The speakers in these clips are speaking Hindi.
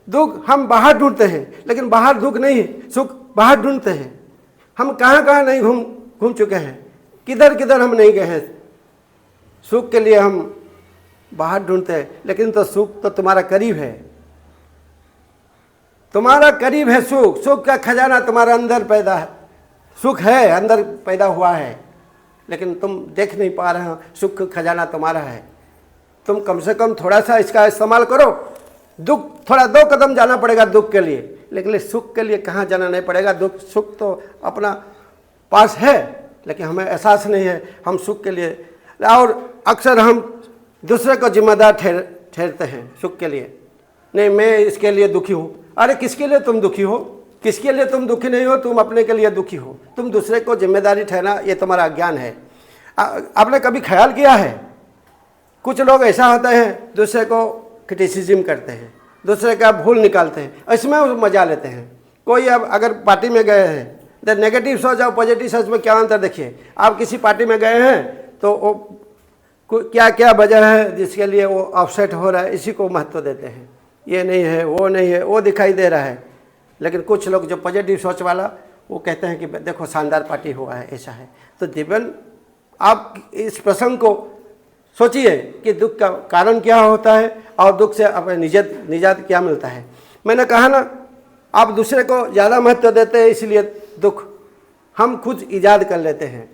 दुख हम बाहर ढूंढते हैं, लेकिन बाहर दुख नहीं है, सुख बाहर ढूंढते हैं। हम कहाँ कहाँ नहीं घूम चुके हैं, किधर किधर हम नहीं गए हैं। सुख के लिए हम बाहर ढूंढते हैं, लेकिन तो सुख तो तुम्हारा करीब है, तुम्हारा करीब है सुख। सुख का खजाना तुम्हारा अंदर पैदा है, सुख है अंदर पैदा हुआ है, लेकिन तुम देख नहीं पा रहे हो। सुख का खजाना तुम्हारा है, तुम कम से कम थोड़ा सा इसका इस्तेमाल करो। दुख थोड़ा 2 कदम जाना पड़ेगा दुख के लिए, लेकिन सुख के लिए कहाँ जाना नहीं पड़ेगा। दुख सुख तो अपना पास है, लेकिन हमें एहसास नहीं है हम सुख के लिए। और अक्सर हम दूसरे को जिम्मेदार ठहरते हैं सुख के लिए। नहीं, मैं इसके लिए दुखी हूँ। अरे किसके लिए तुम दुखी हो? किसके लिए तुम दुखी नहीं हो? तुम अपने के लिए दुखी हो। तुम दूसरे को जिम्मेदारी ठहराना ये तुम्हारा अज्ञान है। आपने कभी ख्याल किया है, कुछ लोग ऐसा होते हैं दूसरे को क्रिटिसिज्म करते हैं, दूसरे का भूल निकालते हैं, इसमें वो मजा लेते हैं। कोई अब अगर पार्टी में गए हैं तो नेगेटिव सोच और पॉजिटिव सोच में क्या अंतर देखिए। आप किसी पार्टी में गए हैं तो वो क्या क्या वजह है जिसके लिए वो अपसेट हो रहा है, इसी को महत्व देते हैं। ये नहीं है, वो नहीं है, वो दिखाई दे रहा है। लेकिन कुछ लोग जो पॉजिटिव सोच वाला, वो कहते हैं कि देखो शानदार पार्टी हुआ है, ऐसा है। तो जीवन आप इस प्रसंग को सोचिए कि दुख का कारण क्या होता है और दुख से अपने निजात क्या मिलता है। मैंने कहा ना, आप दूसरे को ज़्यादा महत्व देते हैं, इसलिए दुख हम खुद ईजाद कर लेते हैं।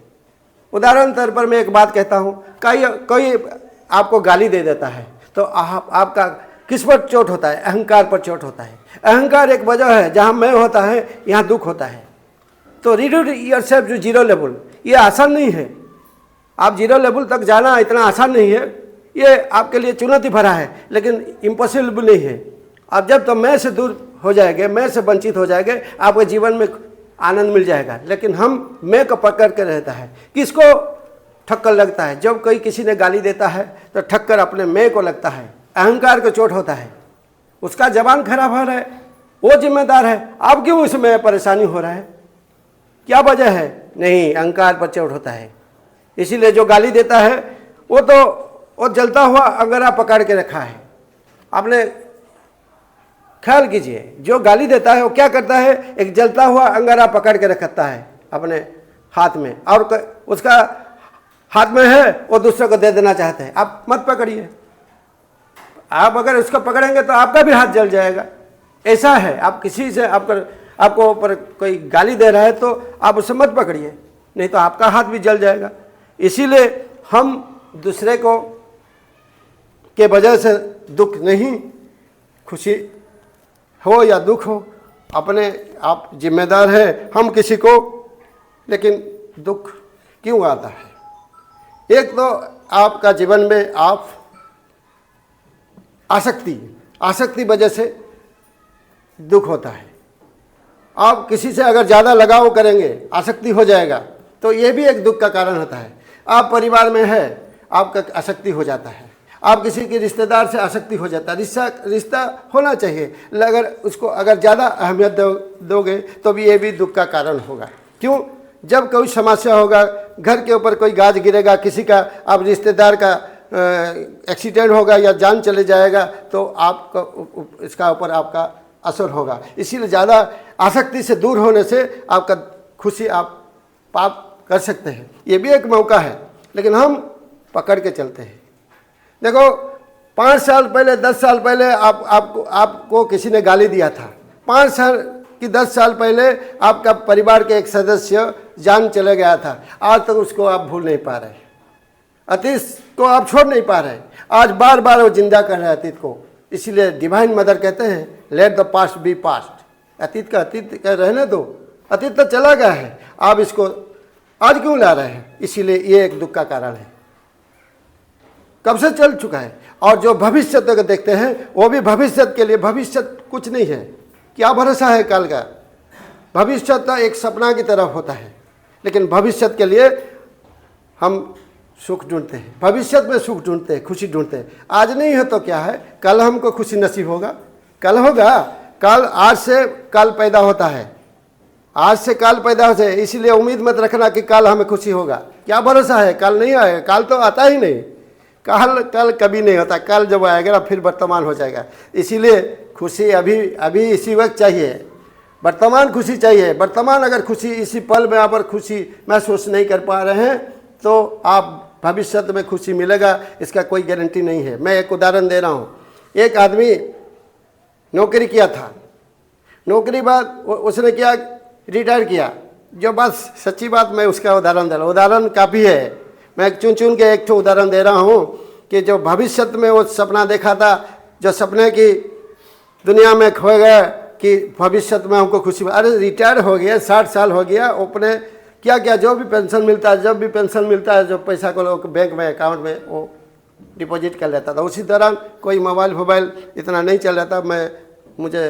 उदाहरण तौर पर मैं एक बात कहता हूँ, कोई आपको गाली दे देता है तो आपका किस पर चोट होता है? अहंकार पर चोट होता है। अहंकार एक वजह है, जहाँ मैं होता है यहाँ दुख होता है। तो reduce yourself to zero level, ये आसान नहीं है। आप जीरो लेवल तक जाना इतना आसान नहीं है, ये आपके लिए चुनौती भरा है, लेकिन इम्पॉसिबल नहीं है। आप जब तो मैं से दूर हो जाएंगे, मैं से वंचित हो जाएंगे, आपके जीवन में आनंद मिल जाएगा। लेकिन हम मैं को पकड़ के रहता है। किसको ठक्कर लगता है? जब कोई किसी ने गाली देता है तो ठक्कर अपने मैं को लगता है, अहंकार को चोट होता है, उसका जबान खराब हो रहा है, वो जिम्मेदार है। आप क्यों इसमें परेशानी हो रहा है? क्या वजह है? नहीं, अहंकार पर चोट होता है। इसीलिए जो गाली देता है वो जलता हुआ अंगारा पकड़ के रखा है। आपने ख्याल कीजिए, जो गाली देता है वो क्या करता है? एक जलता हुआ अंगारा पकड़ के रखता है अपने हाथ में, और उसका हाथ में है, वो दूसरे को दे देना चाहते हैं। आप मत पकड़िए, आप अगर उसको पकड़ेंगे तो आपका भी हाथ जल जाएगा। ऐसा है, आप किसी से आपको ऊपर कोई गाली दे रहा है तो आप उसे मत पकड़िए, नहीं तो आपका हाथ भी जल जाएगा। इसीलिए हम दूसरे को के वजह से दुख नहीं, खुशी हो या दुख हो, अपने आप जिम्मेदार है हम किसी को। लेकिन दुख क्यों आता है? एक तो आपका जीवन में आप आसक्ति वजह से दुख होता है। आप किसी से अगर ज़्यादा लगाव करेंगे, आसक्ति हो जाएगा, तो ये भी एक दुख का कारण होता है। आप परिवार में है, आपका आसक्ति हो जाता है। आप किसी के रिश्तेदार से आसक्ति हो जाता है। रिश्ता होना चाहिए, अगर उसको अगर ज़्यादा अहमियत दोगे तो भी ये भी दुख का कारण होगा। क्यों? जब कोई समस्या होगा, घर के ऊपर कोई गाज गिरेगा, किसी का आप रिश्तेदार का एक्सीडेंट होगा या जान चले जाएगा, तो आपका इसका ऊपर आपका असर होगा। इसीलिए ज़्यादा आसक्ति से दूर होने से आपका खुशी आप प्राप्त कर सकते हैं। ये भी एक मौका है, लेकिन हम पकड़ के चलते हैं। देखो, 5 साल पहले, 10 साल पहले आपको किसी ने गाली दिया था। 5 साल कि 10 साल पहले आपका परिवार के एक सदस्य जान चले गया था। आज तक उसको आप भूल नहीं पा रहे, अतीत को आप छोड़ नहीं पा रहे। आज बार बार वो जिंदा कर रहे हैं अतीत को। इसीलिए डिवाइन मदर कहते हैं, let the past be past. अतीत का अतीत का रहने दो, अतीत तो चला गया है, आप इसको आज क्यों ला रहे हैं? इसीलिए ये एक दुख का कारण है, कब से चल चुका है। और जो भविष्य तक देखते हैं, वो भी भविष्य के लिए, भविष्य कुछ नहीं है, क्या भरोसा है कल का? भविष्य तो एक सपना की तरफ होता है, लेकिन भविष्य के लिए हम सुख ढूंढते हैं, भविष्य में सुख ढूंढते हैं, खुशी ढूंढते हैं। आज नहीं है तो क्या है, कल हमको खुशी नसीब होगा, कल होगा। कल आज से कल पैदा होता है, आज से कल पैदा होता है। इसलिए उम्मीद मत रखना कि कल हमें खुशी होगा, क्या भरोसा है, कल नहीं आएगा, कल तो आता ही नहीं। कल कल कभी नहीं होता, कल जब आएगा ना फिर वर्तमान हो जाएगा। इसीलिए खुशी अभी अभी इसी वक्त चाहिए, वर्तमान खुशी चाहिए। वर्तमान अगर खुशी इसी पल में आप खुशी महसूस नहीं कर पा रहे हैं तो आप भविष्य में खुशी मिलेगा इसका कोई गारंटी नहीं है। मैं एक उदाहरण दे रहा हूँ। एक आदमी नौकरी किया था, नौकरी बाद उसने क्या रिटायर किया। जो बस सच्ची बात मैं उसका उदाहरण दे रहा हूँ, उदाहरण काफ़ी है। मैं चुन चुन के एक उदाहरण दे रहा हूँ कि जो भविष्य में वो सपना देखा था, जो सपने की दुनिया में खो गया कि भविष्य में हमको खुशी, अरे रिटायर हो गया, 60 साल हो गया, अपने क्या क्या जो भी पेंशन मिलता है, जब भी पेंशन मिलता है जो पैसा को लोग बैंक में अकाउंट में वो डिपॉजिट कर लेता था। उसी दौरान कोई मोबाइल इतना नहीं चल रहा था, मुझे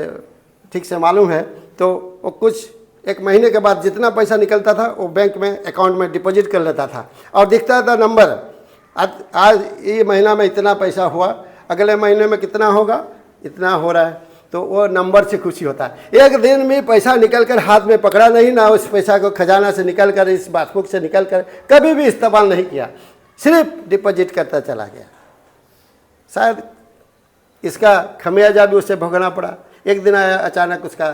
ठीक से मालूम है। तो वो कुछ एक महीने के बाद जितना पैसा निकलता था वो बैंक में अकाउंट में डिपॉजिट कर लेता था और दिखता था नंबर, आज ये महीना में इतना पैसा हुआ, अगले महीने में कितना होगा, इतना हो रहा है। तो वो नंबर से खुशी होता है। एक दिन में पैसा निकल कर हाथ में पकड़ा नहीं, ना उस पैसा को खजाना से निकल कर, इस पासबुक से निकल कर कभी भी इस्तेमाल नहीं किया, सिर्फ डिपॉजिट करता चला गया। शायद इसका खमियाजा भी उसे भोगना पड़ा। एक दिन आया, अचानक उसका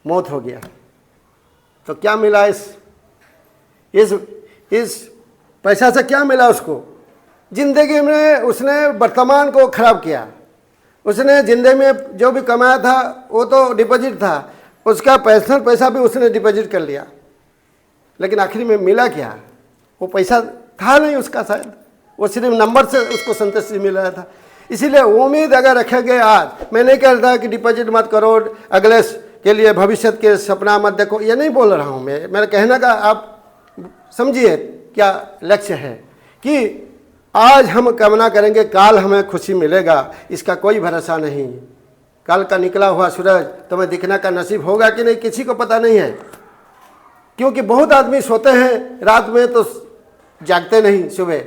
मौत हो गया। तो क्या मिला इस पैसा से, क्या मिला उसको? जिंदगी में उसने वर्तमान को खराब किया। उसने जिंदगी में जो भी कमाया था वो तो डिपॉजिट था, उसका पर्सनल पैसा भी उसने डिपॉजिट कर लिया, लेकिन आखिर में मिला क्या? वो पैसा था नहीं उसका, शायद वो सिर्फ नंबर से उसको संतुष्टि मिल रहा था। इसीलिए उम्मीद अगर रखेंगे, आज मैं नहीं कह रहा कि डिपॉजिट मत करो, अगले के लिए भविष्य के सपना मत देखो, ये नहीं बोल रहा हूँ मैं। मेरा कहने का आप समझिए क्या लक्ष्य है कि आज हम कामना करेंगे काल हमें खुशी मिलेगा, इसका कोई भरोसा नहीं। कल का निकला हुआ सूरज तुम्हें दिखने का नसीब होगा कि नहीं, किसी को पता नहीं है। क्योंकि बहुत आदमी सोते हैं रात में तो जागते नहीं सुबह।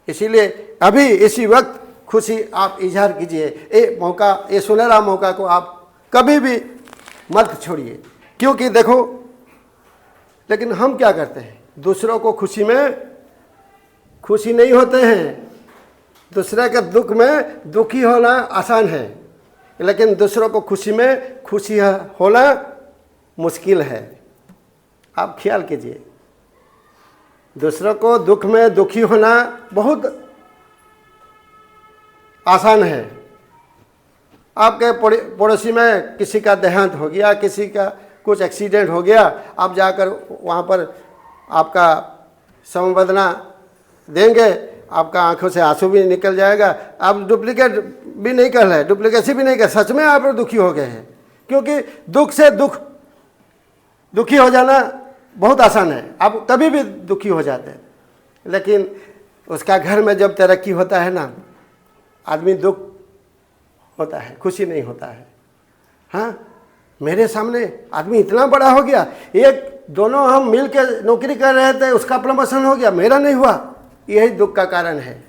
इसीलिए अभी इसी वक्त खुशी आप इजहार कीजिए। ये मौका, ये सुनहरा मौका को आप कभी भी मत छोड़िए। क्योंकि देखो, लेकिन हम क्या करते हैं, दूसरों को खुशी में खुशी नहीं होते हैं। दूसरे के दुख में दुखी होना आसान है, लेकिन दूसरों को खुशी में खुशी होना मुश्किल है। आप ख्याल कीजिए, दूसरों को दुख में दुखी होना बहुत आसान है। आपके पड़ोसी में किसी का देहांत हो गया, किसी का कुछ एक्सीडेंट हो गया, आप जाकर वहाँ पर आपका संवेदना देंगे, आपका आंखों से आंसू भी निकल जाएगा। आप डुप्लीकेट भी नहीं कर रहे, डुप्लीकेसी भी नहीं कर, सच में आप दुखी हो गए हैं। क्योंकि दुख से दुखी हो जाना बहुत आसान है, आप कभी भी दुखी हो जाते हैं। लेकिन उसका घर में जब तरक्की होता है ना, आदमी दुख होता है, खुशी नहीं होता है। हाँ, मेरे सामने आदमी इतना बड़ा हो गया, एक दोनों हम मिल के नौकरी कर रहे थे, उसका प्रमोशन हो गया, मेरा नहीं हुआ, यही दुख का कारण है।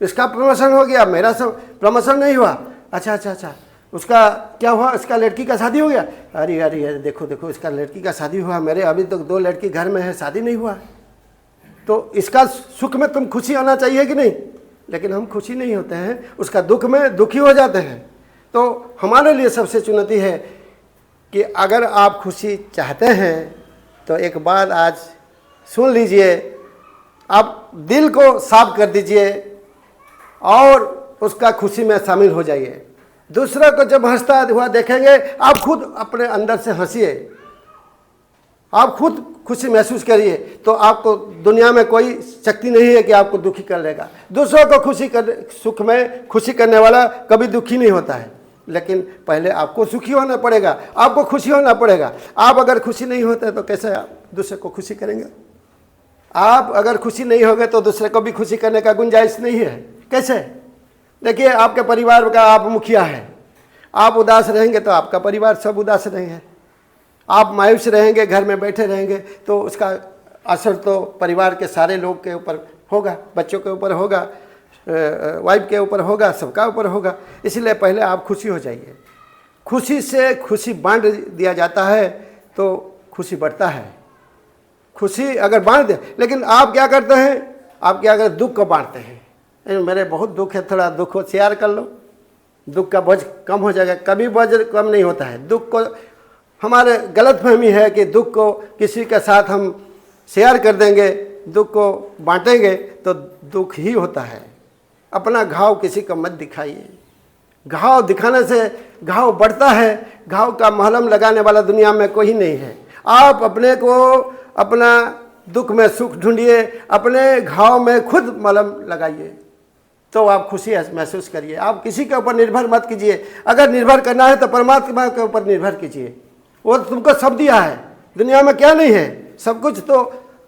इसका प्रमोशन हो गया, मेरा प्रमोशन नहीं हुआ। अच्छा, उसका क्या हुआ, इसका लड़की का शादी हो गया, अरे देखो इसका लड़की का शादी हुआ, मेरे अभी तक 2 लड़की घर में है, शादी नहीं हुआ। तो इसका सुख में तुम खुशी आना चाहिए कि नहीं? लेकिन हम खुशी नहीं होते हैं, उसका दुख में दुखी हो जाते हैं। तो हमारे लिए सबसे चुनौती है कि अगर आप खुशी चाहते हैं तो एक बात आज सुन लीजिए, आप दिल को साफ कर दीजिए और उसका खुशी में शामिल हो जाइए। दूसरा को जब हंसता हुआ देखेंगे, आप खुद अपने अंदर से हंसिए, आप खुद खुशी महसूस करिए, तो आपको दुनिया में कोई शक्ति नहीं है कि आपको दुखी कर लेगा। दूसरों को सुख में खुशी करने वाला कभी दुखी नहीं होता है। लेकिन पहले आपको सुखी होना पड़ेगा, आपको खुशी होना पड़ेगा। आप अगर खुशी नहीं होते तो कैसे आप दूसरे को खुशी करेंगे? आप अगर खुशी नहीं होगे तो दूसरे को भी खुशी करने का गुंजाइश नहीं है। कैसे? देखिए, आपके परिवार का आप मुखिया है, आप उदास रहेंगे तो आपका परिवार सब उदास रहेंगे। आप मायूस रहेंगे, घर में बैठे रहेंगे, तो उसका असर तो परिवार के सारे लोग के ऊपर होगा, बच्चों के ऊपर होगा, वाइफ के ऊपर होगा, सबका ऊपर होगा। इसलिए पहले आप खुशी हो जाइए। खुशी से खुशी बांट दिया जाता है तो खुशी बढ़ता है। खुशी अगर बांट दे, लेकिन आप क्या करते हैं, आप क्या करें, दुख को बांटते हैं। मेरे बहुत दुख है, थोड़ा दुख को शेयर कर लो, दुख का बोझ कम हो जाएगा। कभी बोझ कम नहीं होता है। दुख को, हमारे गलतफहमी है कि दुख को किसी के साथ हम शेयर कर देंगे, दुख को बांटेंगे तो दुख ही होता है। अपना घाव किसी को मत दिखाइए। घाव दिखाने से घाव बढ़ता है। घाव का मलहम लगाने वाला दुनिया में कोई नहीं है। आप अपने को, अपना दुख में सुख ढूंढिए, अपने घाव में खुद मलहम लगाइए तो आप खुशी महसूस करिए। आप किसी के ऊपर निर्भर मत कीजिए। अगर निर्भर करना है तो परमात्मा के ऊपर निर्भर कीजिए। वो तुमको सब दिया है। दुनिया में क्या नहीं है, सब कुछ। तो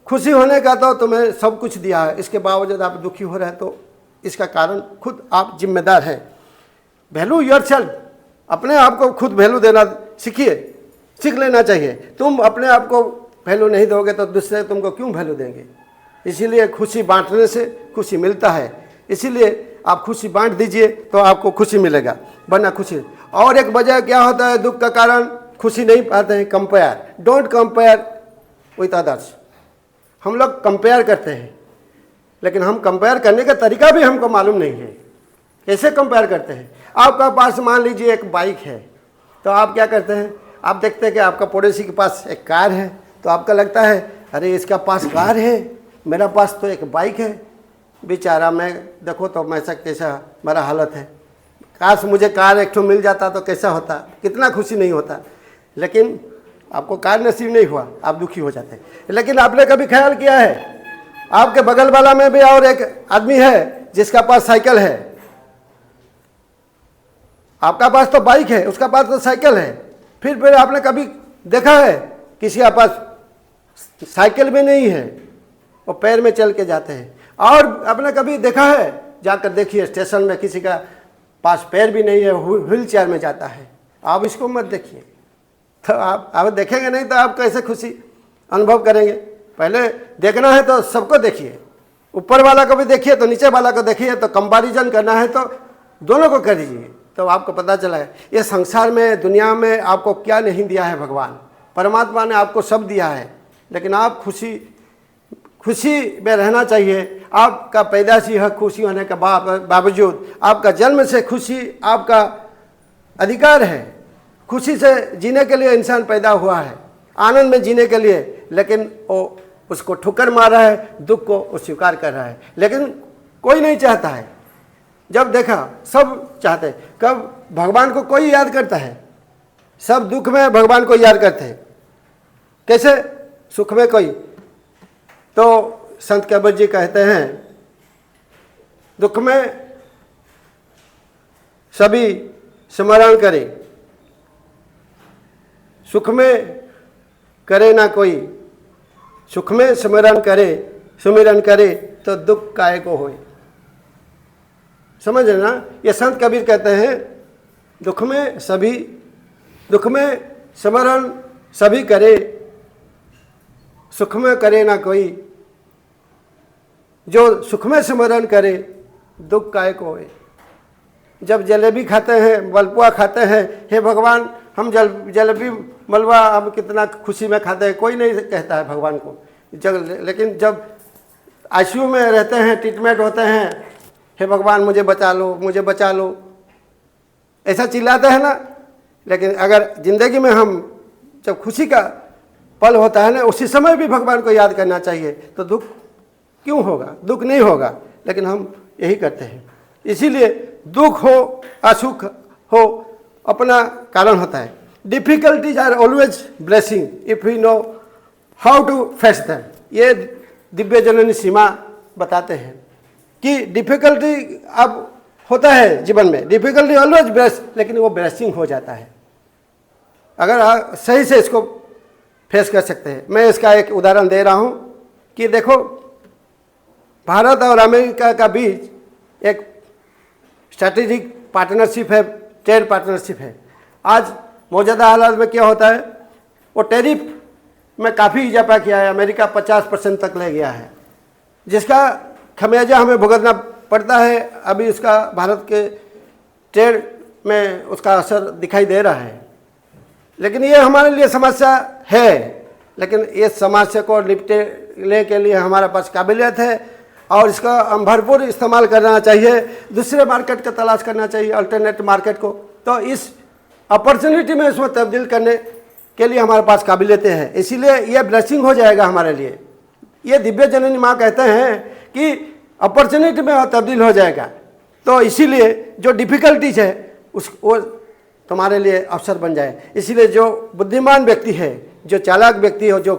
खुशी होने का तो तुम्हें सब कुछ दिया है, इसके बावजूद आप दुखी हो रहे हैं तो इसका कारण खुद आप जिम्मेदार हैं। वैल्यू योरसेल्फ, अपने आप को खुद वैल्यू देना सीखिए, सीख लेना चाहिए। तुम अपने आप को वैल्यू नहीं दोगे तो दूसरे तुमको क्यों वैल्यू देंगे। इसीलिए खुशी बांटने से खुशी मिलता है। इसीलिए आप खुशी बांट दीजिए तो आपको खुशी मिलेगा, वरना खुशी। और एक वजह क्या होता है दुख का कारण खुशी नहीं पाते हैं, compare. Don't compare with others. हम लोग कंपेयर करते हैं, लेकिन हम कंपेयर करने का तरीका भी हमको मालूम नहीं है। कैसे कंपेयर करते हैं। आपका पास मान लीजिए एक बाइक है, तो आप क्या करते हैं, आप देखते हैं कि आपका पड़ोसी के पास एक कार है, तो आपका लगता है अरे इसका पास कार है, मेरा पास तो एक बाइक है, बेचारा मैं देखो तो मैं कैसा मेरा हालत है, काश मुझे कार एक ठो मिल जाता तो कैसा होता, कितना खुशी नहीं होता। लेकिन आपको कार नसीब नहीं हुआ, आप दुखी हो जाते हैं। लेकिन आपने कभी ख्याल किया है आपके बगल वाला में भी और एक आदमी है जिसका पास साइकिल है। आपका पास तो बाइक है, उसका पास तो साइकिल है। फिर आपने कभी देखा है किसी के पास साइकिल भी नहीं है, वो पैर में चल के जाते हैं। और आपने कभी देखा है, जाकर देखिए स्टेशन में किसी का पास पैर भी नहीं है, व्हील चेयर में जाता है। आप इसको मत देखिए, तो आप देखेंगे नहीं तो आप कैसे खुशी अनुभव करेंगे। पहले देखना है तो सबको देखिए, ऊपर वाला को भी देखिए तो नीचे वाला को देखिए, तो कंपैरिजन करना है तो दोनों को कर दीजिए, तो आपको पता चला है ये संसार में, दुनिया में आपको क्या नहीं दिया है। भगवान परमात्मा ने आपको सब दिया है, लेकिन आप खुशी में रहना चाहिए। आपका पैदाशी हक खुशी होने के बावजूद, आपका जन्म से खुशी आपका अधिकार है। खुशी से जीने के लिए इंसान पैदा हुआ है, आनंद में जीने के लिए, लेकिन वो उसको ठुकर मार रहा है, दुख को वो स्वीकार कर रहा है। लेकिन कोई नहीं चाहता है। जब देखा सब चाहते हैं, कब भगवान को कोई याद करता है, सब दुख में भगवान को याद करते हैं, कैसे सुख में कोई। तो संत कबीर जी कहते हैं दुख में सभी स्मरण करे, सुख में करे ना कोई। सुख में सुमिरन करे तो दुख काहे को होए। समझ रहे ना, ये संत कबीर कहते हैं दुख में स्मरण सभी करे, सुख में करे ना कोई। जो सुख में स्मरण करे दुख काहे को होए। जब जलेबी खाते हैं, मलपुआ खाते हैं, हे भगवान हम जलेबी मलवा हम कितना खुशी में खाते हैं, कोई नहीं कहता है भगवान को। लेकिन जब आईसीयू में रहते हैं, ट्रीटमेंट होते हैं, हे भगवान मुझे बचा लो, ऐसा चिल्लाते हैं ना। लेकिन अगर ज़िंदगी में हम जब खुशी का पल होता है ना, उसी समय भी भगवान को याद करना चाहिए, तो दुख क्यों होगा, दुख नहीं होगा। लेकिन हम यही करते हैं। इसीलिए दुख हो असुख हो अपना कारण होता है। Difficulties are always blessing if we know how to face them. ये दिव्य जननी सीमा बताते हैं कि डिफिकल्टी अब होता है जीवन में, डिफिकल्टी ऑलवेज ब्लेस, लेकिन वो ब्लेसिंग हो जाता है अगर आप सही से इसको फेस कर सकते हैं। मैं इसका एक उदाहरण दे रहा हूँ कि देखो भारत और अमेरिका का बीच एक स्ट्रैटेजिक पार्टनरशिप है, ट्रेड पार्टनरशिप है। आज मौजूदा हालात में क्या होता है, वो टैरिफ में काफ़ी इजाफा किया है। अमेरिका 50% तक ले गया है, जिसका खमियाजा हमें भुगतना पड़ता है। अभी उसका भारत के ट्रेड में उसका असर दिखाई दे रहा है। लेकिन ये हमारे लिए समस्या है, लेकिन ये समस्या को निपटने के लिए हमारे पास काबिलियत है, और इसका हम भरपूर इस्तेमाल करना चाहिए। दूसरे मार्केट का तलाश करना चाहिए, अल्टरनेट मार्केट को। तो इस अपॉर्चुनिटी में इसमें तब्दील करने के लिए हमारे पास काबिलियतें हैं, इसीलिए ये ब्लेसिंग हो जाएगा हमारे लिए। ये दिव्य जननी माँ कहते हैं कि अपॉर्चुनिटी में तब्दील हो जाएगा। तो इसीलिए जो डिफ़िकल्टीज है वो तुम्हारे लिए अवसर बन जाए। इसीलिए जो बुद्धिमान व्यक्ति है, जो चालाक व्यक्ति है, जो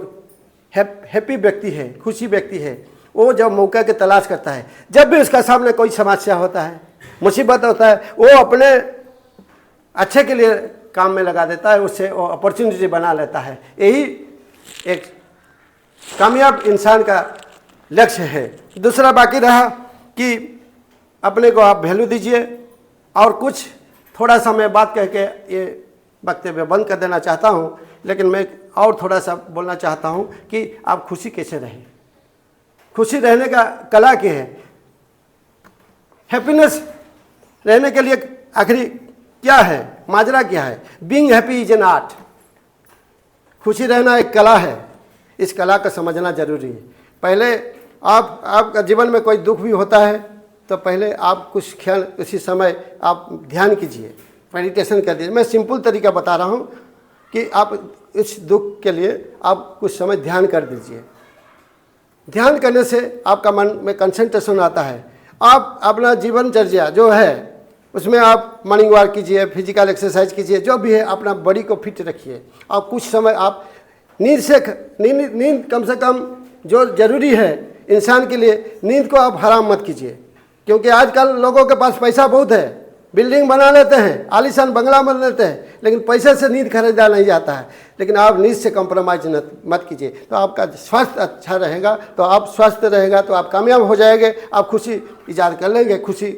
हैप्पी व्यक्ति है, खुशी व्यक्ति है, वो जब मौका की तलाश करता है, जब भी उसका सामने कोई समस्या होता है, मुसीबत होता है, वो अपने अच्छे के लिए काम में लगा देता है, उससे वो अपॉर्चुनिटी बना लेता है। यही एक कामयाब इंसान का लक्ष्य है। दूसरा बाकी रहा कि अपने को आप वैल्यू दीजिए। और कुछ थोड़ा सा मैं बात कह के ये वक्तव्य बंद कर देना चाहता हूँ, लेकिन मैं और थोड़ा सा बोलना चाहता हूँ कि आप खुशी कैसे रहें। खुशी रहने का कला क्या है? हैप्पीनेस रहने के लिए आखिरी क्या है, माजरा क्या है? Being happy is an art. खुशी रहना एक कला है, इस कला को समझना जरूरी है। पहले आपका जीवन में कोई दुख भी होता है तो पहले आप कुछ क्षण उसी समय आप ध्यान कीजिए, मेडिटेशन कर दीजिए। मैं सिंपल तरीका बता रहा हूँ कि आप इस दुख के लिए आप कुछ समय ध्यान कर दीजिए। ध्यान करने से आपका मन में कंसंट्रेशन आता है। आप अपना जीवनचर्या जो है उसमें आप मॉर्निंग वॉक कीजिए, फिजिकल एक्सरसाइज कीजिए, जो भी है अपना बॉडी को फिट रखिए। आप कुछ समय आप नींद कम से कम जो ज़रूरी है इंसान के लिए, नींद को आप हराम मत कीजिए। क्योंकि आजकल लोगों के पास पैसा बहुत है, बिल्डिंग बना लेते हैं, आलीशान बंगला बना लेते हैं, लेकिन पैसे से नींद खरीदा नहीं जाता है। लेकिन आप नींद से कॉम्प्रोमाइज मत कीजिए, तो आपका स्वास्थ्य अच्छा रहेगा, तो आप स्वस्थ रहेगा तो आप कामयाब हो जाएंगे, आप खुशी ईजाद कर लेंगे खुशी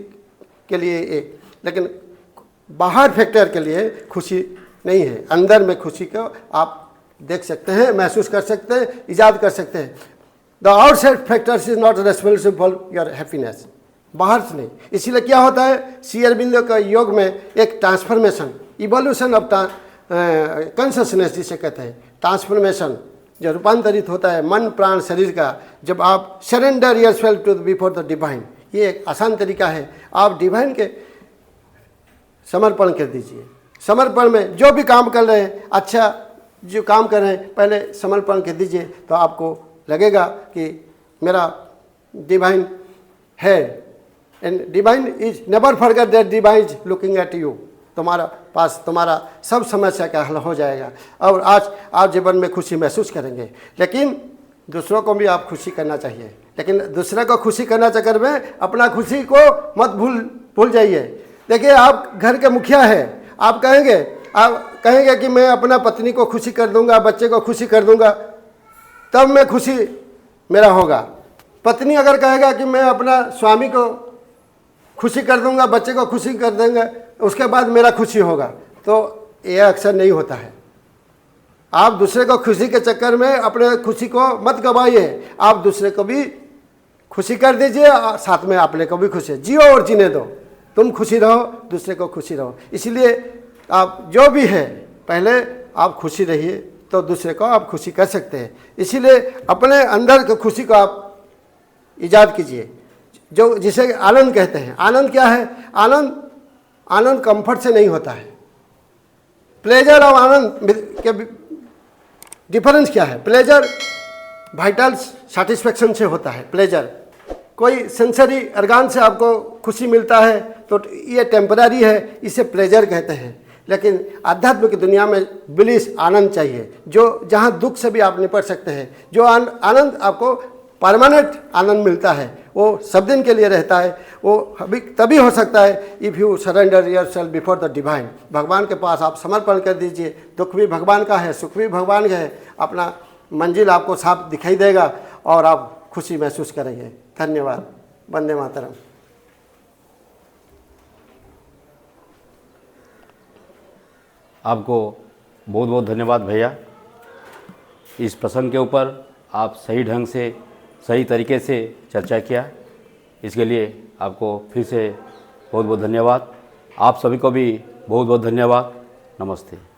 के लिए एक। लेकिन बाहर फैक्टर के लिए खुशी नहीं है, अंदर में खुशी को आप देख सकते हैं, महसूस कर सकते हैं, ईजाद कर सकते हैं। The outside factors is not responsible for your happiness, बाहर से नहीं। इसीलिए क्या होता है, श्री अरबिंदो का योग में एक ट्रांसफॉर्मेशन, इवोल्यूशन ऑफ कॉन्शसनेस जिसे कहते हैं, ट्रांसफॉर्मेशन जो रूपांतरित होता है मन प्राण शरीर का, जब आप surrender yourself to before the divine. ये एक आसान तरीका है, आप डिवाइन के समर्पण कर दीजिए। समर्पण में जो भी काम कर रहे हैं, अच्छा जो काम कर रहे हैं, पहले समर्पण कर दीजिए, तो आपको लगेगा कि मेरा डिवाइन है। And divine is never forget that divine is looking at you. तुम्हारा पास तुम्हारा सब समस्या का हल हो जाएगा और आज आप जीवन में खुशी महसूस करेंगे। लेकिन दूसरों को भी आप खुशी करना चाहिए, लेकिन दूसरे को खुशी करना चक्कर में अपना खुशी को मत भूल जाइए। देखिए, आप घर के मुखिया हैं, आप कहेंगे कि मैं अपना पत्नी को खुशी कर दूंगा, बच्चे को खुशी कर दूंगा, तब मैं खुशी मेरा होगा। पत्नी अगर कहेगा कि मैं अपना स्वामी को खुशी कर दूंगा, बच्चे को खुशी कर देंगे, उसके बाद मेरा खुशी होगा, तो यह अक्सर नहीं होता है। आप दूसरे को खुशी के चक्कर में अपने खुशी को मत गवाइए, आप दूसरे को भी खुशी कर दीजिए, साथ में अपने को भी खुशी जियो और जीने दो। तुम खुशी रहो, दूसरे को खुशी रहो। इसलिए आप जो भी है पहले आप खुशी रहिए, तो दूसरे को आप खुशी कर सकते हैं। इसीलिए अपने अंदर की खुशी को आप ईजाद कीजिए, जो जिसे आनंद कहते हैं। आनंद क्या है? आनंद कंफर्ट से नहीं होता है। प्लेजर और आनंद के डिफरेंस क्या है? प्लेजर वाइटल सेटिस्फेक्शन से होता है। प्लेजर कोई सेंसरी अर्गान से आपको खुशी मिलता है तो ये टेम्पररी है, इसे प्लेजर कहते हैं। लेकिन आध्यात्म की दुनिया में ब्लिस आनंद चाहिए, जो जहाँ दुख से भी आप निपट सकते हैं। जो आनंद आपको परमानेंट आनंद मिलता है, वो सब दिन के लिए रहता है। वो अभी तभी हो सकता है if you surrender yourself before the divine. भगवान के पास आप समर्पण कर दीजिए। दुख भी भगवान का है, सुख भी भगवान का है। अपना मंजिल आपको साफ दिखाई देगा और आप खुशी महसूस करेंगे। धन्यवाद। वंदे मातरम। आपको बहुत बहुत धन्यवाद भैया। इस प्रसंग के ऊपर आप सही ढंग से सही तरीके से चर्चा किया, इसके लिए आपको फिर से बहुत बहुत धन्यवाद। आप सभी को भी बहुत बहुत धन्यवाद। नमस्ते।